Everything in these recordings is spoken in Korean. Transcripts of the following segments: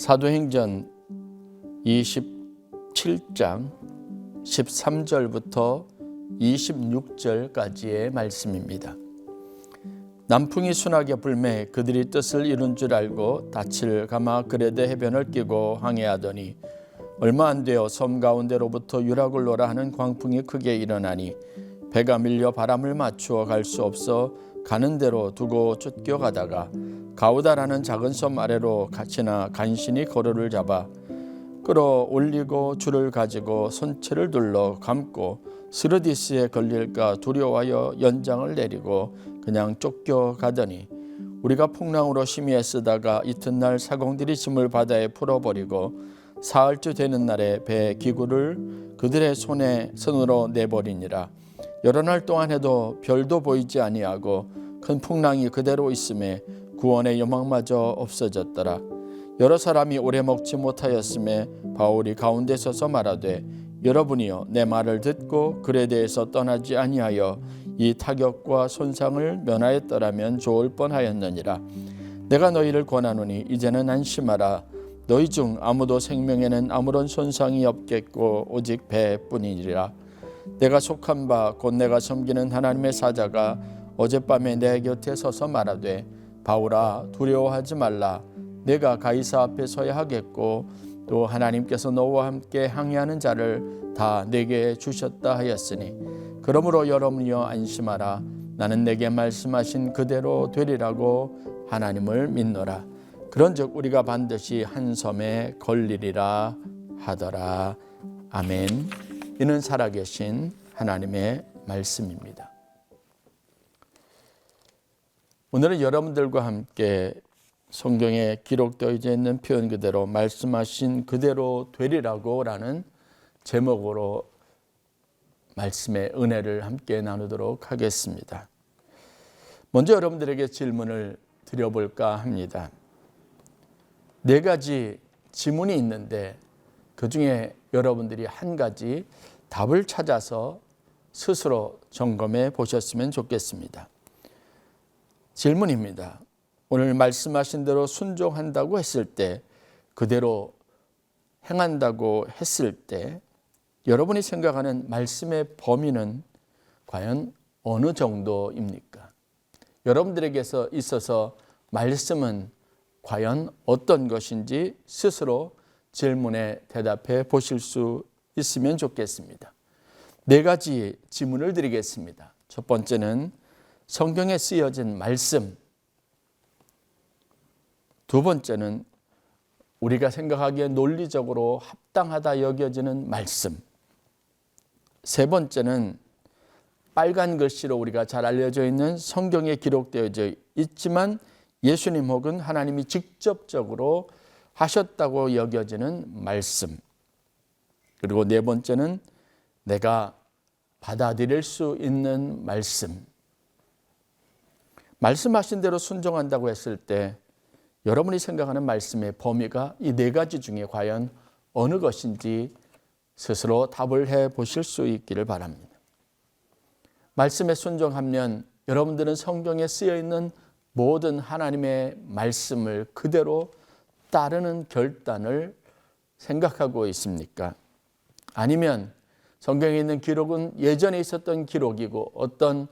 사도행전 27장 13절부터 26절까지의 말씀입니다. 남풍이 순하게 불매 그들이 뜻을 이룬 줄 알고 닻을 감아 그레데 해변을 끼고 항해하더니 얼마 안 되어 섬 가운데로부터 유락을 노라 하는 광풍이 크게 일어나니 배가 밀려 바람을 맞추어 갈 수 없어 가는 대로 두고 쫓겨가다가 가우다라는 작은 섬 아래로 지나 간신히 거로를 잡아 끌어올리고 줄을 가지고 손채를 둘러 감고 스르디스에 걸릴까 두려워하여 연장을 내리고 그냥 쫓겨가더니 우리가 풍랑으로 심히 애쓰다가 이튿날 사공들이 짐을 바다에 풀어버리고 사흘째 되는 날에 배 기구를 그들의 손으로 내버리니라. 여러 날 동안 해도 별도 보이지 아니하고 큰 풍랑이 그대로 있음에 구원의 여망마저 없어졌더라. 여러 사람이 오래 먹지 못하였음에 바울이 가운데 서서 말하되 여러분이여 내 말을 듣고 그레데에서 떠나지 아니하여 이 타격과 손상을 면하였더라면 좋을 뻔하였느니라. 내가 너희를 권하노니 이제는 안심하라. 너희 중 아무도 생명에는 아무런 손상이 없겠고 오직 배뿐이니라. 내가 속한 바 곧 내가 섬기는 하나님의 사자가 어젯밤에 내 곁에 서서 말하되 바울아 두려워하지 말라. 내가 가이사 앞에 서야 하겠고 또 하나님께서 너와 함께 항해하는 자를 다 내게 주셨다 하였으니 그러므로 여러분이여 안심하라. 나는 내게 말씀하신 그대로 되리라고 하나님을 믿노라. 그런즉 우리가 반드시 한 섬에 걸리리라 하더라. 아멘. 이는 살아계신 하나님의 말씀입니다. 오늘은 여러분들과 함께 성경에 기록되어 있는 표현 그대로 말씀하신 그대로 되리라고 라는 제목으로 말씀의 은혜를 함께 나누도록 하겠습니다. 먼저 여러분들에게 질문을 드려볼까 합니다. 4가지 지문이 있는데 그중에 여러분들이 한 가지 답을 찾아서 스스로 점검해 보셨으면 좋겠습니다. 질문입니다. 오늘 말씀하신 대로 순종한다고 했을 때, 그대로 행한다고 했을 때 여러분이 생각하는 말씀의 범위는 과연 어느 정도입니까? 여러분들에게서 있어서 말씀은 과연 어떤 것인지 스스로 질문에 대답해 보실 수 있으면 좋겠습니다. 4가지 질문을 드리겠습니다. 첫 번째는 성경에 쓰여진 말씀, 두 번째는 우리가 생각하기에 논리적으로 합당하다 여겨지는 말씀, 세 번째는 빨간 글씨로 우리가 잘 알려져 있는 성경에 기록되어져 있지만 예수님 혹은 하나님이 직접적으로 하셨다고 여겨지는 말씀, 그리고 네 번째는 내가 받아들일 수 있는 말씀. 말씀하신 대로 순종한다고 했을 때 여러분이 생각하는 말씀의 범위가 이 4가지 중에 과연 어느 것인지 스스로 답을 해 보실 수 있기를 바랍니다. 말씀에 순종하면 여러분들은 성경에 쓰여 있는 모든 하나님의 말씀을 그대로 따르는 결단을 생각하고 있습니까? 아니면 성경에 있는 기록은 예전에 있었던 기록이고 어떤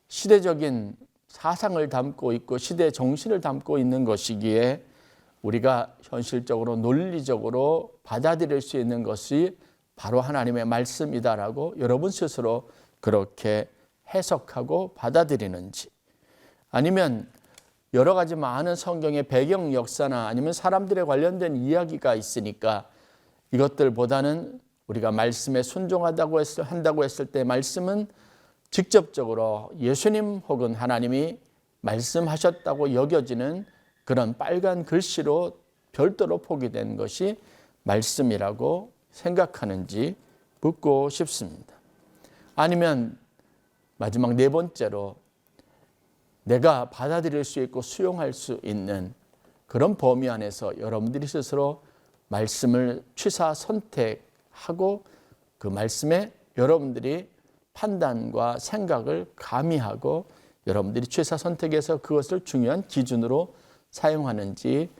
시대적인 사상을 담고 있고 시대 정신을 담고 있는 것이기에 우리가 현실적으로 논리적으로 받아들일 수 있는 것이 바로 하나님의 말씀이다라고 여러분 스스로 그렇게 해석하고 받아들이는지, 아니면 여러 가지 많은 성경의 배경 역사나 아니면 사람들에 관련된 이야기가 있으니까 이것들보다는 우리가 말씀에 순종한다고 했을 때 말씀은 직접적으로 예수님 혹은 하나님이 말씀하셨다고 여겨지는 그런 빨간 글씨로 별도로 포기된 것이 말씀이라고 생각하는지 묻고 싶습니다. 아니면 마지막 4번째로 내가 받아들일 수 있고 수용할 수 있는 그런 범위 안에서 여러분들이 스스로 말씀을 취사 선택하고 그 말씀에 여러분들이 판단과 생각을 가미하고 여러분들이 취사 선택해서 그것을 중요한 기준으로 사용하는지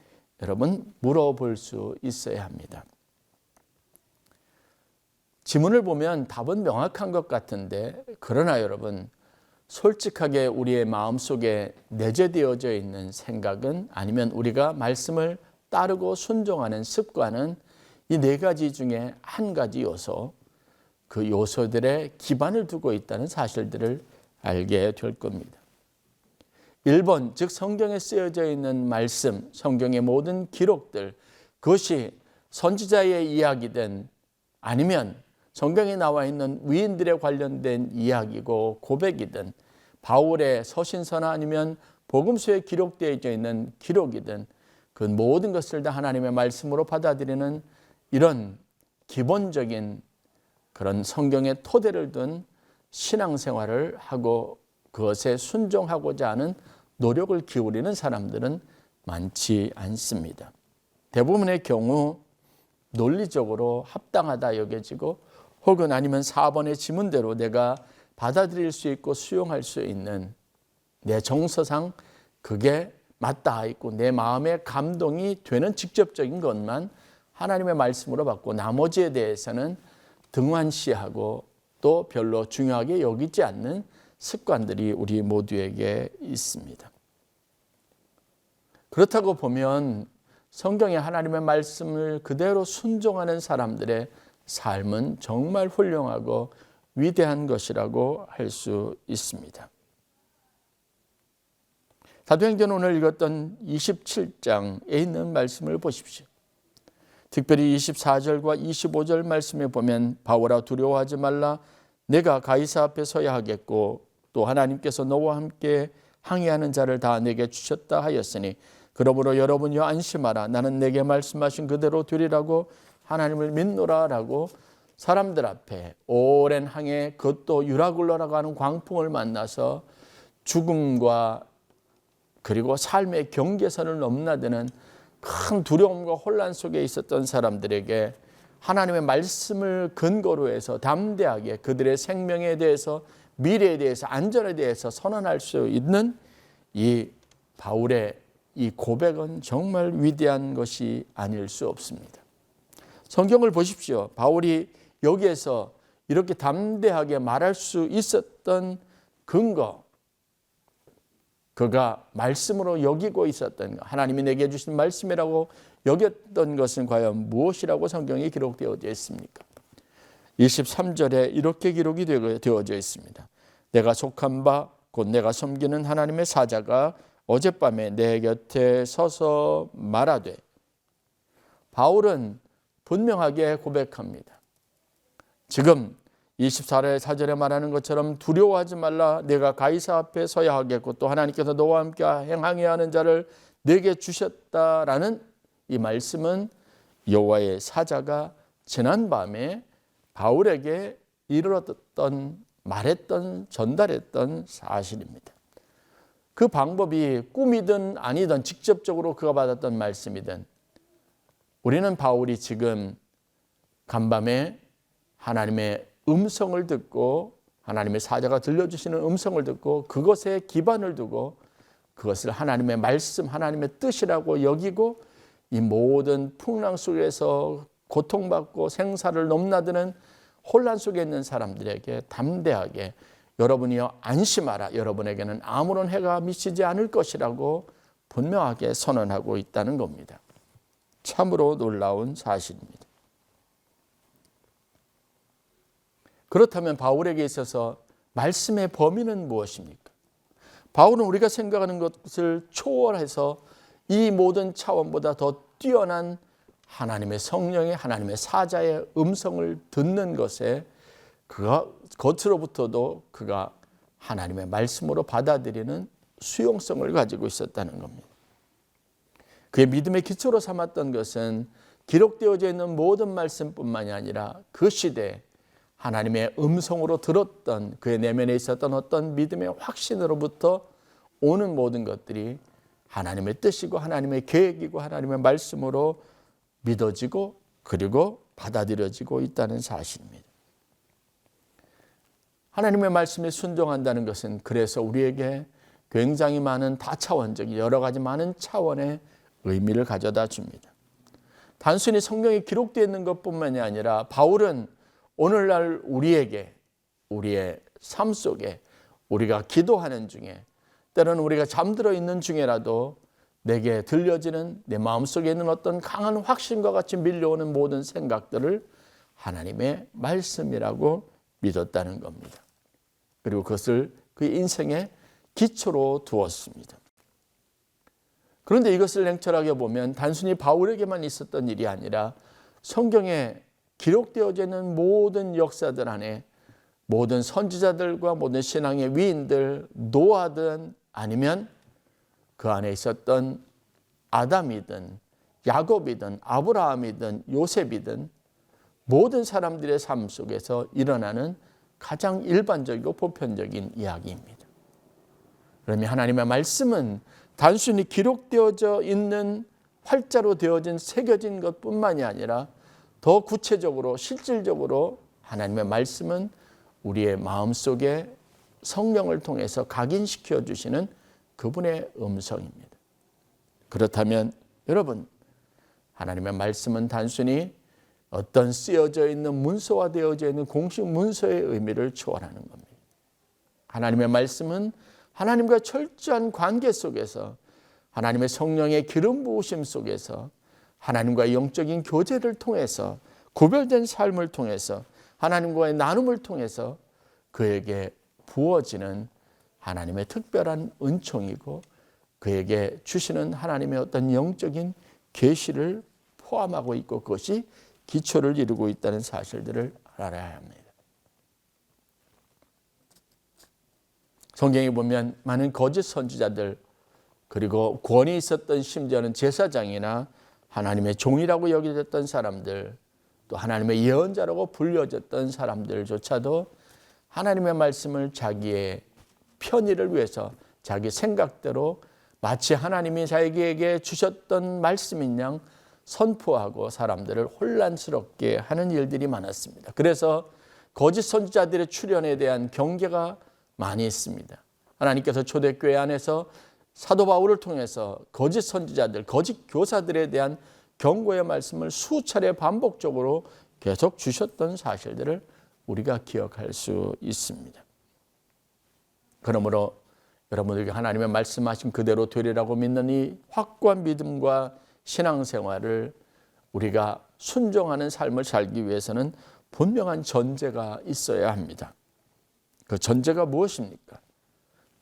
여러분 물어볼 수 있어야 합니다. 지문을 보면 답은 명확한 것 같은데, 그러나 여러분 솔직하게 우리의 마음속에 내재되어져 있는 생각은, 아니면 우리가 말씀을 따르고 순종하는 습관은 이 네 가지 중에 한 가지 요소, 그 요소들의 기반을 두고 있다는 사실들을 알게 될 겁니다. 1번, 즉 성경에 쓰여져 있는 말씀, 성경의 모든 기록들, 그것이 선지자의 이야기든 아니면 성경에 나와 있는 위인들에 관련된 이야기고 고백이든, 바울의 서신서나 아니면 복음서에 기록되어 있는 기록이든, 그 모든 것을 다 하나님의 말씀으로 받아들이는 이런 기본적인 그런 성경의 토대를 둔 신앙생활을 하고 그것에 순종하고자 하는 노력을 기울이는 사람들은 많지 않습니다. 대부분의 경우 논리적으로 합당하다 여겨지고, 혹은 아니면 4번의 지문대로 내가 받아들일 수 있고 수용할 수 있는, 내 정서상 그게 맞다 있고 내 마음의 감동이 되는 직접적인 것만 하나님의 말씀으로 받고, 나머지에 대해서는 등한시하고 또 별로 중요하게 여기지 않는 습관들이 우리 모두에게 있습니다. 그렇다고 보면 성경에 하나님의 말씀을 그대로 순종하는 사람들의 삶은 정말 훌륭하고 위대한 것이라고 할 수 있습니다. 사도행전 오늘 읽었던 27장에 있는 말씀을 보십시오. 특별히 24절과 25절 말씀에 보면, 바울아 두려워하지 말라, 내가 가이사 앞에 서야 하겠고 또 하나님께서 너와 함께 항의하는 자를 다 내게 주셨다 하였으니 그러므로 여러분이여 안심하라, 나는 내게 말씀하신 그대로 되리라고 하나님을 믿노라라고 사람들 앞에 오랜 항해, 그것도 유라굴로라고 하는 광풍을 만나서 죽음과 그리고 삶의 경계선을 넘나드는 큰 두려움과 혼란 속에 있었던 사람들에게 하나님의 말씀을 근거로 해서 담대하게 그들의 생명에 대해서, 미래에 대해서, 안전에 대해서 선언할 수 있는 이 바울의 이 고백은 정말 위대한 것이 아닐 수 없습니다. 성경을 보십시오. 바울이 여기에서 이렇게 담대하게 말할 수 있었던 근거, 그가 말씀으로 여기고 있었던 것, 하나님이 내게 주신 말씀이라고 여겼던 것은 과연 무엇이라고 성경에 기록되어져 있습니까? 23절에 이렇게 기록이 되어져 있습니다. 내가 속한 바 곧 내가 섬기는 하나님의 사자가 어젯밤에 내 곁에 서서 말하되, 바울은 분명하게 고백합니다. 지금 24절에 말하는 것처럼 두려워하지 말라, 내가 가이사 앞에 서야 하겠고 또 하나님께서 너와 함께 행하게 하는 자를 내게 주셨다라는 이 말씀은 여호와의 사자가 지난밤에 바울에게 이르렀던, 말했던, 전달했던 사실입니다. 그 방법이 꿈이든 아니든 직접적으로 그가 받았던 말씀이든, 우리는 바울이 지금 간밤에 하나님의 음성을 듣고, 하나님의 사자가 들려주시는 음성을 듣고 그것에 기반을 두고 그것을 하나님의 말씀, 하나님의 뜻이라고 여기고 이 모든 풍랑 속에서 고통받고 생사를 넘나드는 혼란 속에 있는 사람들에게 담대하게, 여러분이여 안심하라, 여러분에게는 아무런 해가 미치지 않을 것이라고 분명하게 선언하고 있다는 겁니다. 참으로 놀라운 사실입니다. 그렇다면 바울에게 있어서 말씀의 범위는 무엇입니까? 바울은 우리가 생각하는 것을 초월해서 이 모든 차원보다 더 뛰어난 하나님의 성령의, 하나님의 사자의 음성을 듣는 것에 그가 겉으로부터도 그가 하나님의 말씀으로 받아들이는 수용성을 가지고 있었다는 겁니다. 그의 믿음의 기초로 삼았던 것은 기록되어져 있는 모든 말씀뿐만이 아니라 그 시대에 하나님의 음성으로 들었던 그의 내면에 있었던 어떤 믿음의 확신으로부터 오는 모든 것들이 하나님의 뜻이고 하나님의 계획이고 하나님의 말씀으로 믿어지고 그리고 받아들여지고 있다는 사실입니다. 하나님의 말씀에 순종한다는 것은 그래서 우리에게 굉장히 많은 다차원적인 여러 가지 많은 차원의 의미를 가져다 줍니다. 단순히 성경에 기록되어 있는 것뿐만이 아니라 바울은 오늘날 우리에게, 우리의 삶 속에, 우리가 기도하는 중에, 때로는 우리가 잠들어 있는 중에라도 내게 들려지는, 내 마음속에 있는 어떤 강한 확신과 같이 밀려오는 모든 생각들을 하나님의 말씀이라고 믿었다는 겁니다. 그리고 그것을 그 인생의 기초로 두었습니다. 그런데 이것을 냉철하게 보면 단순히 바울에게만 있었던 일이 아니라 성경에 기록되어져 있는 모든 역사들 안에 모든 선지자들과 모든 신앙의 위인들, 노아든 아니면 그 안에 있었던 아담이든 야곱이든 아브라함이든 요셉이든 모든 사람들의 삶 속에서 일어나는 가장 일반적이고 보편적인 이야기입니다. 그러면 하나님의 말씀은 단순히 기록되어져 있는 활자로 되어진 새겨진 것뿐만이 아니라 더 구체적으로 실질적으로 하나님의 말씀은 우리의 마음속에 성령을 통해서 각인시켜 주시는 그분의 음성입니다. 그렇다면 여러분, 하나님의 말씀은 단순히 어떤 쓰여져 있는 문서화되어져 있는 공식 문서의 의미를 초월하는 겁니다. 하나님의 말씀은 하나님과 철저한 관계 속에서 하나님의 성령의 기름 부으심 속에서 하나님과의 영적인 교제를 통해서 구별된 삶을 통해서 하나님과의 나눔을 통해서 그에게 부어지는 하나님의 특별한 은총이고 그에게 주시는 하나님의 어떤 영적인 계시를 포함하고 있고 그것이 기초를 이루고 있다는 사실들을 알아야 합니다. 성경에 보면 많은 거짓 선지자들 그리고 권위 있었던 심지어는 제사장이나 하나님의 종이라고 여겨졌던 사람들 또 하나님의 예언자라고 불려졌던 사람들조차도 하나님의 말씀을 자기의 편의를 위해서 자기 생각대로 마치 하나님이 자기에게 주셨던 말씀인 양 선포하고 사람들을 혼란스럽게 하는 일들이 많았습니다. 그래서 거짓 선지자들의 출현에 대한 경계가 많이 있습니다. 하나님께서 초대교회 안에서 사도 바울을 통해서 거짓 선지자들, 거짓 교사들에 대한 경고의 말씀을 수차례 반복적으로 계속 주셨던 사실들을 우리가 기억할 수 있습니다. 그러므로 여러분들에게 하나님의 말씀하신 그대로 되리라고 믿는 이 확고한 믿음과 신앙생활을 우리가 순종하는 삶을 살기 위해서는 분명한 전제가 있어야 합니다. 그 전제가 무엇입니까?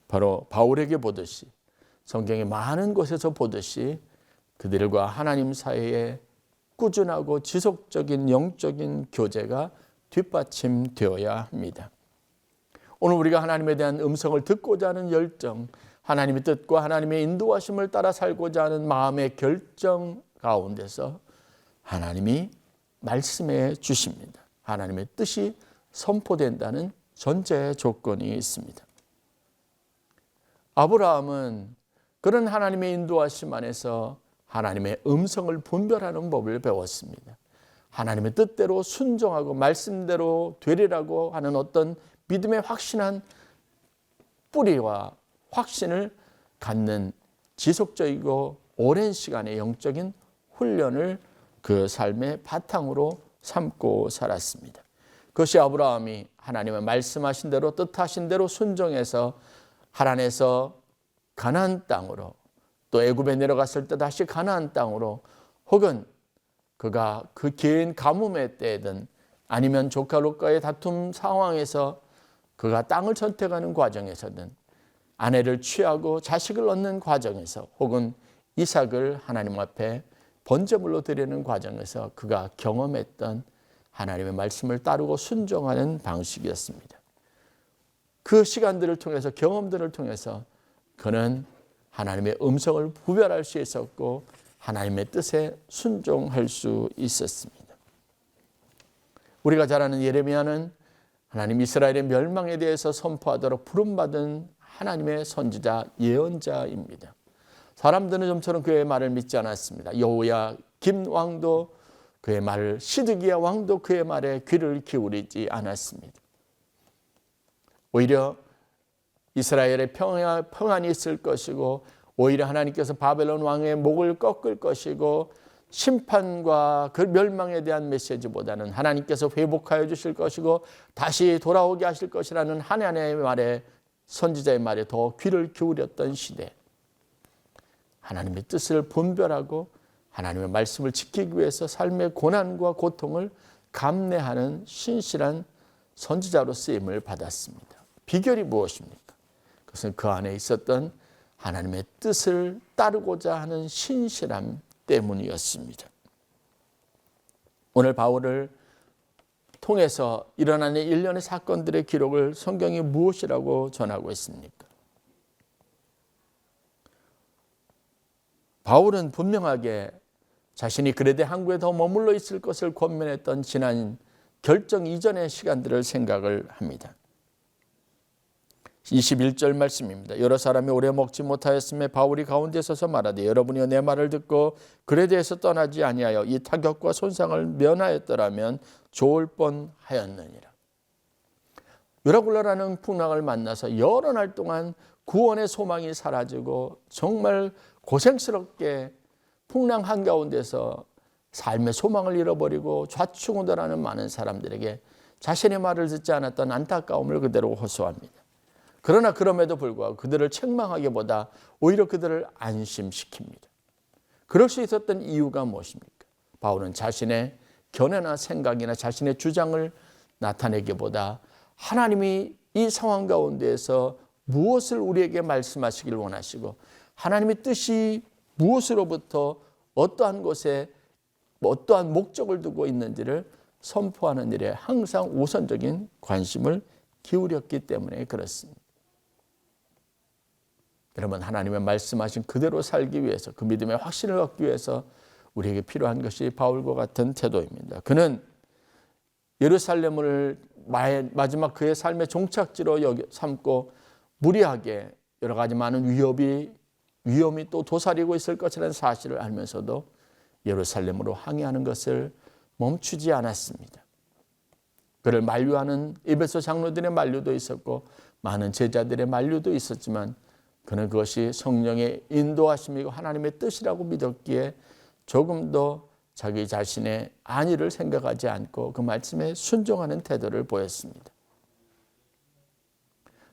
바로 바울에게 보듯이 성경의 많은 곳에서 보듯이 그들과 하나님 사이에 꾸준하고 지속적인 영적인 교제가 뒷받침되어야 합니다. 오늘 우리가 하나님에 대한 음성을 듣고자 하는 열정, 하나님의 뜻과 하나님의 인도하심을 따라 살고자 하는 마음의 결정 가운데서 하나님이 말씀해 주십니다. 하나님의 뜻이 선포된다는 전제 조건이 있습니다. 아브라함은 그런 하나님의 인도하심 안에서 하나님의 음성을 분별하는 법을 배웠습니다. 하나님의 뜻대로 순종하고 말씀대로 되리라고 하는 어떤 믿음의 확신한 뿌리와 확신을 갖는 지속적이고 오랜 시간의 영적인 훈련을 그 삶의 바탕으로 삼고 살았습니다. 그것이 아브라함이 하나님의 말씀하신 대로 뜻하신 대로 순종해서 하란에서 가나안 땅으로 또 애굽에 내려갔을 때 다시 가나안 땅으로 혹은 그가 그 긴 가뭄의 때든 아니면 조카 롯과의 다툼 상황에서 그가 땅을 선택하는 과정에서든 아내를 취하고 자식을 얻는 과정에서 혹은 이삭을 하나님 앞에 번제물로 드리는 과정에서 그가 경험했던 하나님의 말씀을 따르고 순종하는 방식이었습니다. 그 시간들을 통해서 경험들을 통해서 그는 하나님의 음성을 구별할 수 있었고 하나님의 뜻에 순종할 수 있었습니다. 우리가 잘 아는 예레미야는 하나님 이스라엘의 멸망에 대해서 선포하도록 부름받은 하나님의 선지자 예언자입니다. 사람들은 좀처럼 그의 말을 믿지 않았습니다. 여호야 김 왕도 그의 말을, 시드기야 왕도 그의 말에 귀를 기울이지 않았습니다. 오히려 이스라엘의 평안이 있을 것이고 오히려 하나님께서 바벨론 왕의 목을 꺾을 것이고 심판과 그 멸망에 대한 메시지보다는 하나님께서 회복하여 주실 것이고 다시 돌아오게 하실 것이라는 하나님의 말에, 선지자의 말에 더 귀를 기울였던 시대, 하나님의 뜻을 분별하고 하나님의 말씀을 지키기 위해서 삶의 고난과 고통을 감내하는 신실한 선지자로 쓰임을 받았습니다. 비결이 무엇입니까? 그것은 그 안에 있었던 하나님의 뜻을 따르고자 하는 신실함 때문이었습니다. 오늘 바울을 통해서 일어나는 일련의 사건들의 기록을 성경이 무엇이라고 전하고 있습니까? 바울은 분명하게 자신이 그레데 항구에 더 머물러 있을 것을 권면했던 지난 결정 이전의 시간들을 생각을 합니다. 21절 말씀입니다. 여러 사람이 오래 먹지 못하였음에 바울이 가운데 서서 말하되 여러분이여 내 말을 듣고 그레데에서 떠나지 아니하여 이 타격과 손상을 면하였더라면 좋을 뻔하였느니라. 유라굴라라는 풍랑을 만나서 여러 날 동안 구원의 소망이 사라지고 정말 고생스럽게 풍랑 한가운데서 삶의 소망을 잃어버리고 좌충우돌하는 많은 사람들에게 자신의 말을 듣지 않았던 안타까움을 그대로 호소합니다. 그러나 그럼에도 불구하고 그들을 책망하기보다 오히려 그들을 안심시킵니다. 그럴 수 있었던 이유가 무엇입니까? 바울은 자신의 견해나 생각이나 자신의 주장을 나타내기보다 하나님이 이 상황 가운데에서 무엇을 우리에게 말씀하시길 원하시고 하나님의 뜻이 무엇으로부터 어떠한 곳에 어떠한 목적을 두고 있는지를 선포하는 일에 항상 우선적인 관심을 기울였기 때문에 그렇습니다. 여러분, 하나님의 말씀하신 그대로 살기 위해서, 그 믿음의 확신을 얻기 위해서 우리에게 필요한 것이 바울과 같은 태도입니다. 그는 예루살렘을 마지막 그의 삶의 종착지로 삼고 무리하게 여러 가지 많은 위험이 또 도사리고 있을 것이라는 사실을 알면서도 예루살렘으로 항해하는 것을 멈추지 않았습니다. 그를 만류하는 에베소 장로들의 만류도 있었고 많은 제자들의 만류도 있었지만 그는 그것이 성령의 인도하심이고 하나님의 뜻이라고 믿었기에 조금 더 자기 자신의 안위를 생각하지 않고 그 말씀에 순종하는 태도를 보였습니다.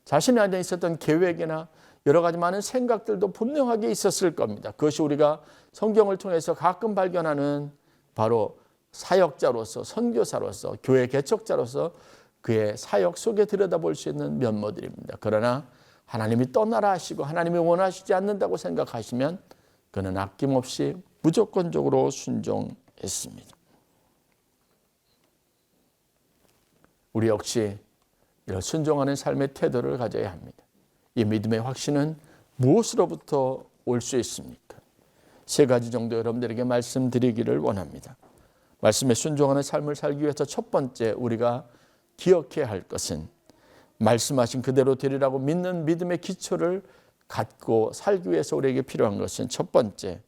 자신의 안에 있었던 계획이나 여러 가지 많은 생각들도 분명하게 있었을 겁니다. 그것이 우리가 성경을 통해서 가끔 발견하는 바로 사역자로서, 선교사로서, 교회 개척자로서 그의 사역 속에 들여다볼 수 있는 면모들입니다. 그러나 하나님이 떠나라 하시고 하나님이 원하시지 않는다고 생각하시면 그는 아낌없이 무조건적으로 순종했습니다. 우리 역시 이런 순종하는 삶의 태도를 가져야 합니다. 이 믿음의 확신은 무엇으로부터 올 수 있습니까? 세 가지 정도 여러분들에게 말씀드리기를 원합니다. 말씀에 순종하는 삶을 살기 위해서 첫 번째 우리가 기억해야 할 것은 말씀하신 그대로 되리라고 믿는 믿음의 기초를 갖고 살기 위해서 우리에게 필요한 것은 첫 번째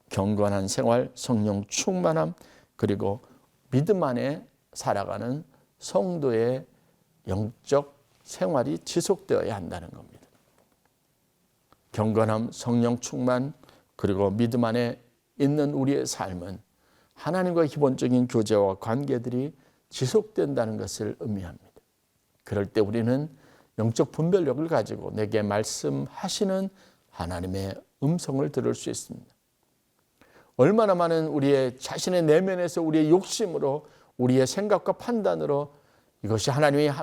경건한 생활, 성령 충만함, 그리고 믿음 안에 살아가는 성도의 영적 생활이 지속되어야 한다는 겁니다. 경건함, 성령 충만, 그리고 믿음 안에 있는 우리의 삶은 하나님과의 기본적인 교제와 관계들이 지속된다는 것을 의미합니다. 그럴 때 우리는 영적 분별력을 가지고 내게 말씀하시는 하나님의 음성을 들을 수 있습니다. 얼마나 많은 우리의 자신의 내면에서 우리의 욕심으로 우리의 생각과 판단으로 이것이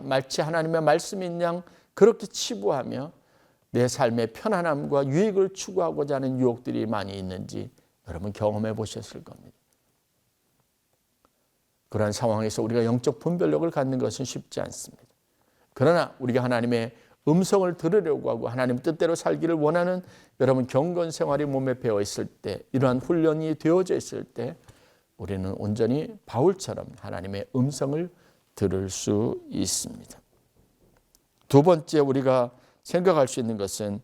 마치 하나님의 말씀인 양 그렇게 치부하며 내 삶의 편안함과 유익을 추구하고자 하는 유혹들이 많이 있는지 여러분 경험해 보셨을 겁니다. 그러한 상황에서 우리가 영적 분별력을 갖는 것은 쉽지 않습니다. 그러나 우리가 하나님의 음성을 들으려고 하고 하나님 뜻대로 살기를 원하는 여러분 경건 생활이 몸에 배어 있을 때, 이러한 훈련이 되어져 있을 때 우리는 온전히 바울처럼 하나님의 음성을 들을 수 있습니다. 두 번째 우리가 생각할 수 있는 것은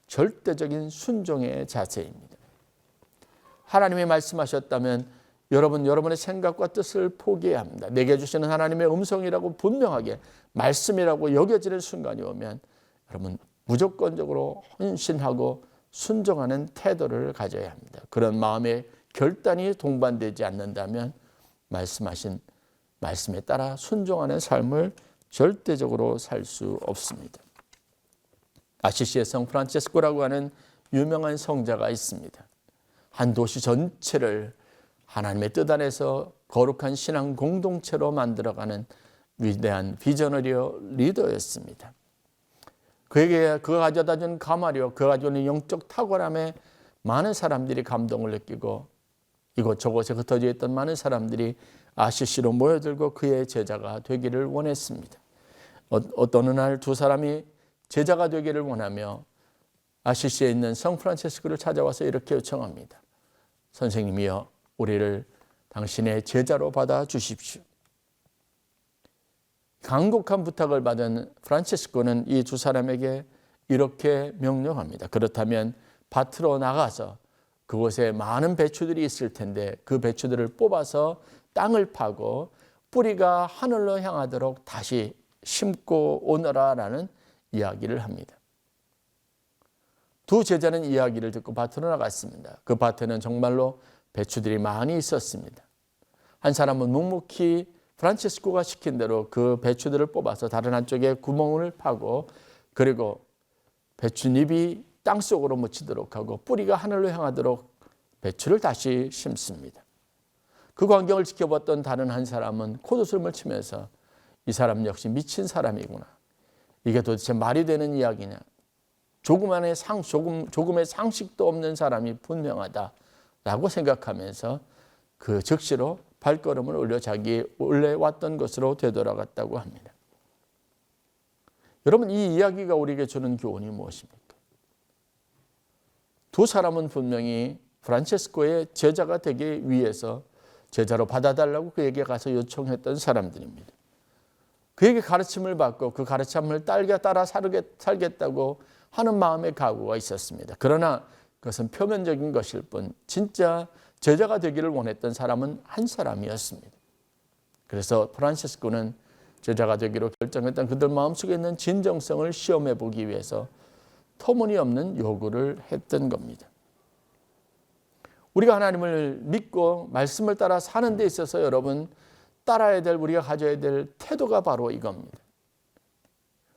절대적인 순종의 자세입니다. 하나님이 말씀하셨다면 여러분의 생각과 뜻을 포기해야 합니다. 내게 주시는 하나님의 음성이라고 분명하게 말씀이라고 여겨지는 순간이 오면 여러분 무조건적으로 헌신하고 순종하는 태도를 가져야 합니다. 그런 마음의 결단이 동반되지 않는다면 말씀하신 말씀에 따라 순종하는 삶을 절대적으로 살 수 없습니다. 아시시의 성 프란체스코라고 하는 유명한 성자가 있습니다. 한 도시 전체를 하나님의 뜻 안에서 거룩한 신앙 공동체로 만들어가는 위대한 비저너리어 리더였습니다. 그에게 그가 가져다 준 가마려, 그가 가지고 있는 영적 탁월함에 많은 사람들이 감동을 느끼고 이곳저곳에 흩어져 있던 많은 사람들이 아시시로 모여들고 그의 제자가 되기를 원했습니다. 어떤 날 두 사람이 제자가 되기를 원하며 아시시에 있는 성 프란체스코를 찾아와서 이렇게 요청합니다. 선생님이여, 우리를 당신의 제자로 받아 주십시오. 간곡한 부탁을 받은 프란체스코는 이 두 사람에게 이렇게 명령합니다. 그렇다면 밭으로 나가서 그곳에 많은 배추들이 있을 텐데 그 배추들을 뽑아서 땅을 파고 뿌리가 하늘로 향하도록 다시 심고 오너라라는 이야기를 합니다. 두 제자는 이야기를 듣고 밭으로 나갔습니다. 그 밭에는 정말로 배추들이 많이 있었습니다. 한 사람은 묵묵히 프란체스코가 시킨 대로 그 배추들을 뽑아서 다른 한쪽에 구멍을 파고 그리고 배춧잎이 땅속으로 묻히도록 하고 뿌리가 하늘로 향하도록 배추를 다시 심습니다. 그 광경을 지켜봤던 다른 한 사람은 콧웃음을 치면서 이 사람 역시 미친 사람이구나. 이게 도대체 말이 되는 이야기냐. 조금의 상식도 없는 사람이 분명하다라고 생각하면서 그 즉시로 발걸음을 올려 자기 원래 왔던 것으로 되돌아갔다고 합니다. 여러분, 이 이야기가 우리에게 주는 교훈이 무엇입니까? 두 사람은 분명히 프란체스코의 제자가 되기 위해서 제자로 받아달라고 그에게 가서 요청했던 사람들입니다. 그에게 가르침을 받고 그 가르침을 따라 살겠다고 하는 마음의 각오가 있었습니다. 그러나 그것은 표면적인 것일 뿐 진짜 제자가 되기를 원했던 사람은 한 사람이었습니다. 그래서 프란체스코는 제자가 되기로 결정했던 그들 마음속에 있는 진정성을 시험해 보기 위해서 터무니없는 요구를 했던 겁니다. 우리가 하나님을 믿고 말씀을 따라 사는 데 있어서 여러분 따라야 될, 우리가 가져야 될 태도가 바로 이겁니다.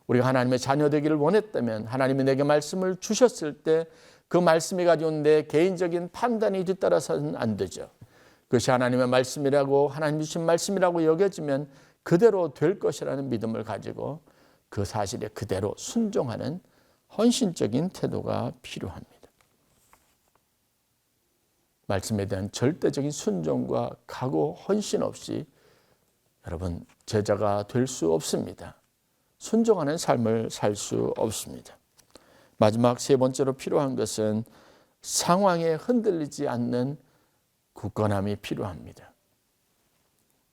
우리가 하나님의 자녀 되기를 원했다면 하나님이 내게 말씀을 주셨을 때 그 말씀이 가져온 내 개인적인 판단이 뒤따라서는 안 되죠. 그것이 하나님의 말씀이라고, 하나님 주신 말씀이라고 여겨지면 그대로 될 것이라는 믿음을 가지고 그 사실에 그대로 순종하는 헌신적인 태도가 필요합니다. 말씀에 대한 절대적인 순종과 각오, 헌신 없이 여러분 제자가 될 수 없습니다. 순종하는 삶을 살 수 없습니다. 마지막 세 번째로 필요한 것은 상황에 흔들리지 않는 굳건함이 필요합니다.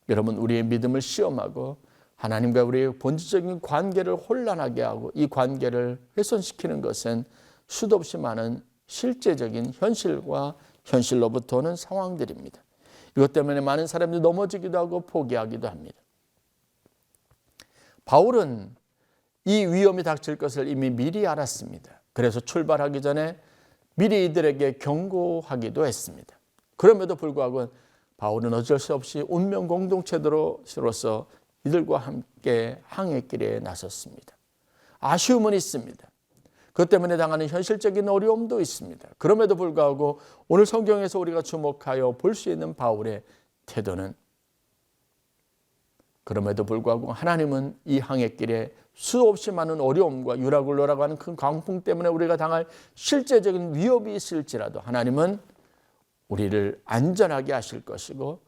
여러분, 우리의 믿음을 시험하고 하나님과 우리의 본질적인 관계를 혼란하게 하고 이 관계를 훼손시키는 것은 수도 없이 많은 실제적인 현실과 현실로부터 오는 상황들입니다. 이것 때문에 많은 사람들이 넘어지기도 하고 포기하기도 합니다. 바울은 이 위험이 닥칠 것을 이미 미리 알았습니다. 그래서 출발하기 전에 미리 이들에게 경고하기도 했습니다. 그럼에도 불구하고 바울은 어쩔 수 없이 운명 공동체로서 이들과 함께 항해길에 나섰습니다. 아쉬움은 있습니다. 그것 때문에 당하는 현실적인 어려움도 있습니다. 그럼에도 불구하고 오늘 성경에서 우리가 주목하여 볼 수 있는 바울의 태도는 그럼에도 불구하고 하나님은 이 항해길에 수없이 많은 어려움과 유라굴로라고 하는 큰 광풍 때문에 우리가 당할 실제적인 위협이 있을지라도 하나님은 우리를 안전하게 하실 것이고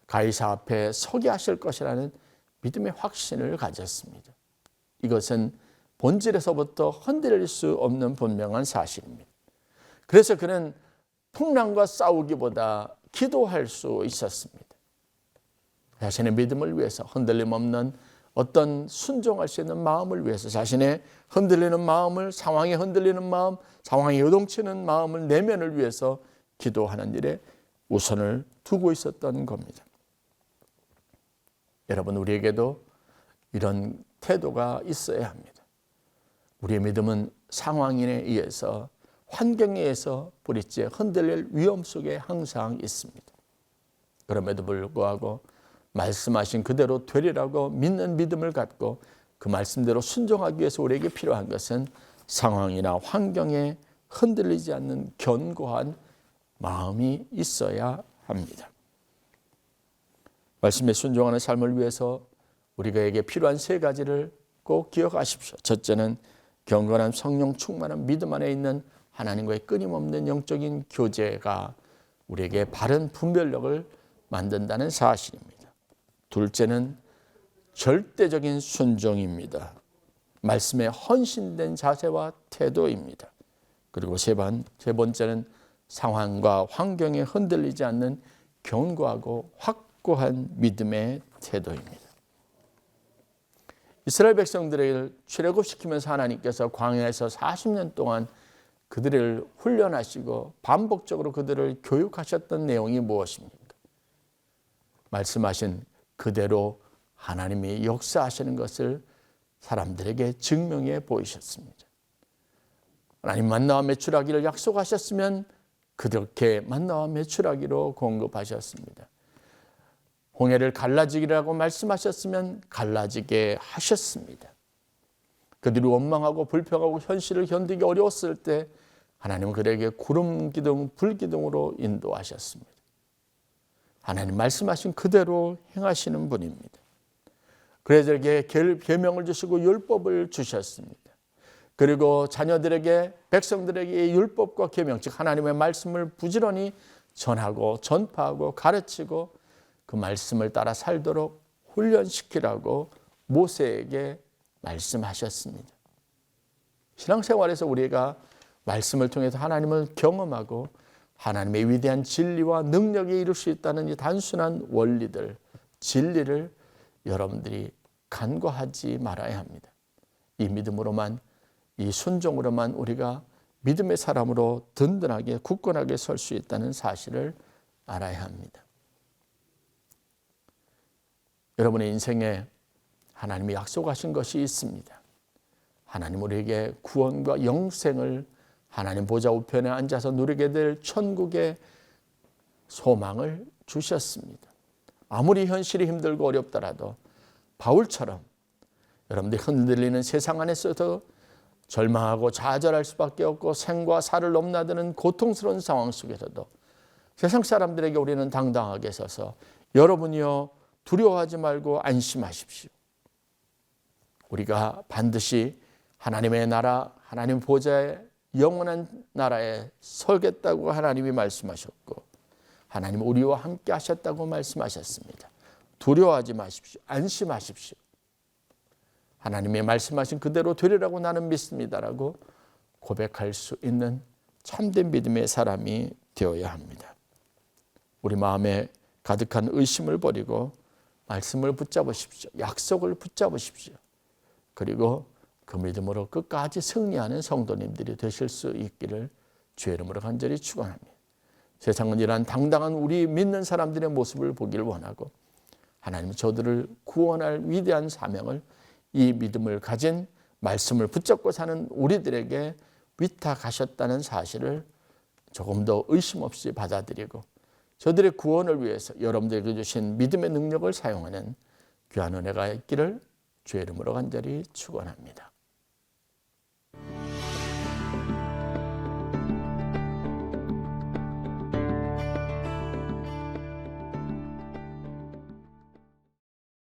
가이사 앞에 서게 하실 것이라는 믿음의 확신을 가졌습니다. 이것은 본질에서부터 흔들릴 수 없는 분명한 사실입니다. 그래서 그는 풍랑과 싸우기보다 기도할 수 있었습니다. 자신의 믿음을 위해서 흔들림 없는 어떤 순종할 수 있는 마음을 위해서 자신의 흔들리는 마음을, 상황에 흔들리는 마음, 상황에 요동치는 마음을, 내면을 위해서 기도하는 일에 우선을 두고 있었던 겁니다. 여러분, 우리에게도 이런 태도가 있어야 합니다. 우리의 믿음은 상황에 의해서 환경에 의해서 뿌리째 흔들릴 위험 속에 항상 있습니다. 그럼에도 불구하고 말씀하신 그대로 되리라고 믿는 믿음을 갖고 그 말씀대로 순종하기 위해서 우리에게 필요한 것은 상황이나 환경에 흔들리지 않는 견고한 마음이 있어야 합니다. 말씀에 순종하는 삶을 위해서 우리에게 필요한 세 가지를 꼭 기억하십시오. 첫째는 경건한 성령 충만한 믿음 안에 있는 하나님과의 끊임없는 영적인 교제가 우리에게 바른 분별력을 만든다는 사실입니다. 둘째는 절대적인 순종입니다. 말씀에 헌신된 자세와 태도입니다. 그리고 세 번째는 상황과 환경에 흔들리지 않는 견고하고 확고한 믿음의 태도입니다. 이스라엘 백성들을 출애굽시키면서 하나님께서 광야에서 40년 동안 그들을 훈련하시고 반복적으로 그들을 교육하셨던 내용이 무엇입니까? 말씀하신 그대로 하나님이 역사하시는 것을 사람들에게 증명해 보이셨습니다. 하나님 만나와 매출하기를 약속하셨으면 그렇게 만나와 매출하기로 공급하셨습니다. 홍해를 갈라지기라고 말씀하셨으면 갈라지게 하셨습니다. 그들이 원망하고 불평하고 현실을 견디기 어려웠을 때 하나님은 그들에게 구름 기둥, 불 기둥으로 인도하셨습니다. 하나님 말씀하신 그대로 행하시는 분입니다. 그들에게 계명을 주시고 율법을 주셨습니다. 그리고 자녀들에게 백성들에게 율법과 계명, 즉 하나님의 말씀을 부지런히 전하고 전파하고 가르치고 그 말씀을 따라 살도록 훈련시키라고 모세에게 말씀하셨습니다. 신앙생활에서 우리가 말씀을 통해서 하나님을 경험하고 하나님의 위대한 진리와 능력에 이룰 수 있다는 이 단순한 원리들, 진리를 여러분들이 간과하지 말아야 합니다. 이 믿음으로만, 이 순종으로만 우리가 믿음의 사람으로 든든하게 굳건하게 설 수 있다는 사실을 알아야 합니다. 여러분의 인생에 하나님이 약속하신 것이 있습니다. 하나님 우리에게 구원과 영생을 하나님 보좌 우편에 앉아서 누리게 될 천국의 소망을 주셨습니다. 아무리 현실이 힘들고 어렵더라도 바울처럼 여러분들이 흔들리는 세상 안에서도 절망하고 좌절할 수밖에 없고 생과 사를 넘나드는 고통스러운 상황 속에서도 세상 사람들에게 우리는 당당하게 서서 여러분이요 두려워하지 말고 안심하십시오. 우리가 반드시 하나님의 나라, 하나님 보좌의 영원한 나라에 서겠다고 하나님이 말씀하셨고 하나님 우리와 함께 하셨다고 말씀하셨습니다. 두려워하지 마십시오. 안심하십시오. 하나님의 말씀하신 그대로 되리라고 나는 믿습니다라고 고백할 수 있는 참된 믿음의 사람이 되어야 합니다. 우리 마음에 가득한 의심을 버리고 말씀을 붙잡으십시오. 약속을 붙잡으십시오. 그리고 그 믿음으로 끝까지 승리하는 성도님들이 되실 수 있기를 주의 이름으로 간절히 축원합니다. 세상은 이러한 당당한 우리 믿는 사람들의 모습을 보기를 원하고 하나님 저들을 구원할 위대한 사명을 이 믿음을 가진 말씀을 붙잡고 사는 우리들에게 위탁하셨다는 사실을 조금 더 의심 없이 받아들이고 저들의 구원을 위해서 여러분들에게 주신 믿음의 능력을 사용하는 귀한 은혜가 있기를 주의 이름으로 간절히 축원합니다.